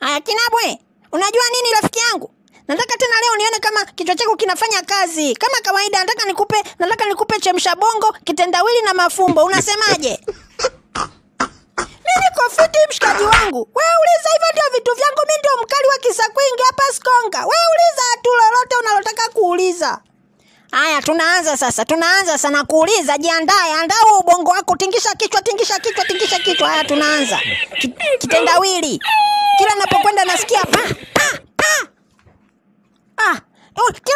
Haya Kinabwe, unajua nini rafiki yangu? Nataka tena leo nione kama kichwa chako kinafanya kazi. Kama kawaida nataka nikupe chemsha bongo, kitendawili na mafumbo. Unasemaje? Mimi niko fiti mshikaji wangu. Wewe uliza hivyo ndio vitu vyangu, mimi ndio mkali wa Kisakwingi hapa Sikonga. Wewe uliza tu lolote unalotaka kuuliza. Haya tunaanza sana kuuliza. Jiandae, andaa ubongo wako, tingisha kichwa. Haya tunaanza. Kitendawili. Kila napokwenda nasikia pa. Kila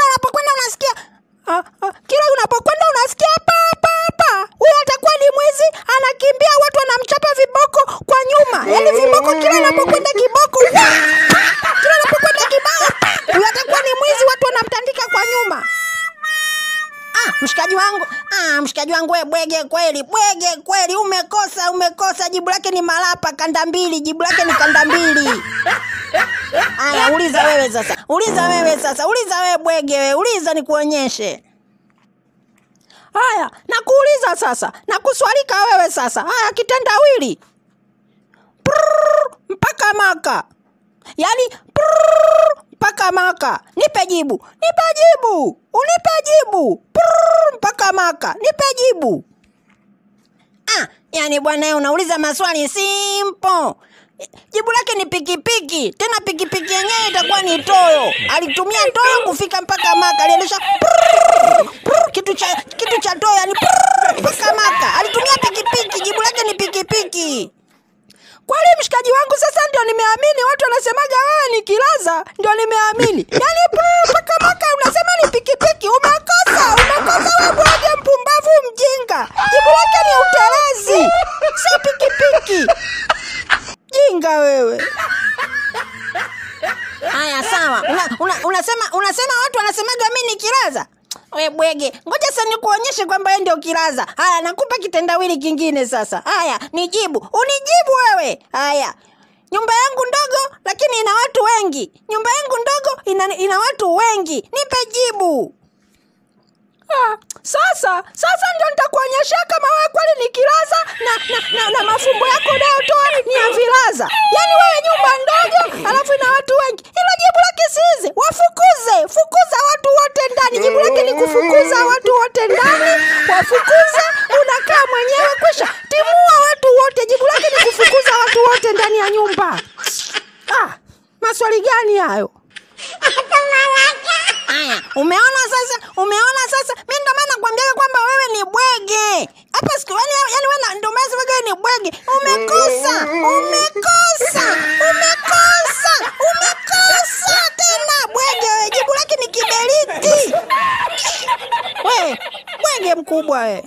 unapokwenda unasikia pa. Huyo atakuwa ni mwizi, anakimbia, watu wanamchapa viboko kwa nyuma. Yaani viboko kila unapokwenda kiboko. Kila unapokwenda kibao. Huyo atakuwa ni mwizi, watu wanamtandika kwa nyuma. Mshikaji wangu wewe bwege kweli, umekosa. Jibu lake ni malapa kanda mbili, Haya uliza wewe sasa. Uliza wewe bwege wewe, uliza nikuonyeshe. Haya, nakuuliza sasa. Nakuswalika wewe sasa. Haya kitendawili. Mpaka maka. Yaani mpaka maka. Nipe jibu. Unipe jibu. Mpaka maka. Nipe jibu. Yaani bwana wewe unauliza maswali simple. Jibu lake ni pikipiki. Tena pikipiki yenyewe itakuwa ni toyo. Alitumia toyo kufika mpaka maka. Aliendesha kitu cha toyo, yani mpaka maka. Alitumia pikipiki. Jibu lake ni pikipiki. Kwani mshikaji wangu sasa ndio nimeamini. Watu wanasemaga wewe ni kilaza, ndio nimeamini. Yaani mpaka maka unasema ni pikipiki. Umekosa wewe bwana mpumbavu mjinga. Jibu lake ni utelezi. Si pikipiki. Jinga wewe. Haya sawa. Unasema watu wanasemaga mimi ni kilaza. Wewe bwege, ngoja sasa nikuonyeshe kwamba wewe ndio kilaza. Haya nakupa kitendawili kingine sasa. Haya, nijibu. Unijibu wewe. Haya. Nyumba yangu ndogo lakini ina watu wengi. Ina watu wengi. Nipe jibu. Sasa ndio nitakuonyesha kama wewe kweli ni kilaza na mafumbo yako unayotoa ni ya vilaza. Yaani wewe nyumba ndogo alafu ina watu wengi. Hilo jibu lake sizi. Fukuza watu wote ndani. Jibu lake ni kufukuza watu wote ndani. Wafukuze, unakaa mwenyewe kwisha. Timua watu wote. Jibu lake ni kufukuza watu wote ndani ya nyumba. Maswali gani hayo? Haya, umeona sasa? Mimi ndo maana nakwambia kwamba wewe ni bwege. Hapa siku yani wewe ndo maana wewe ni bwege. Umekosa tena bwege. Jibu lake ni kiberiti. Wewe bwege mkubwa wewe.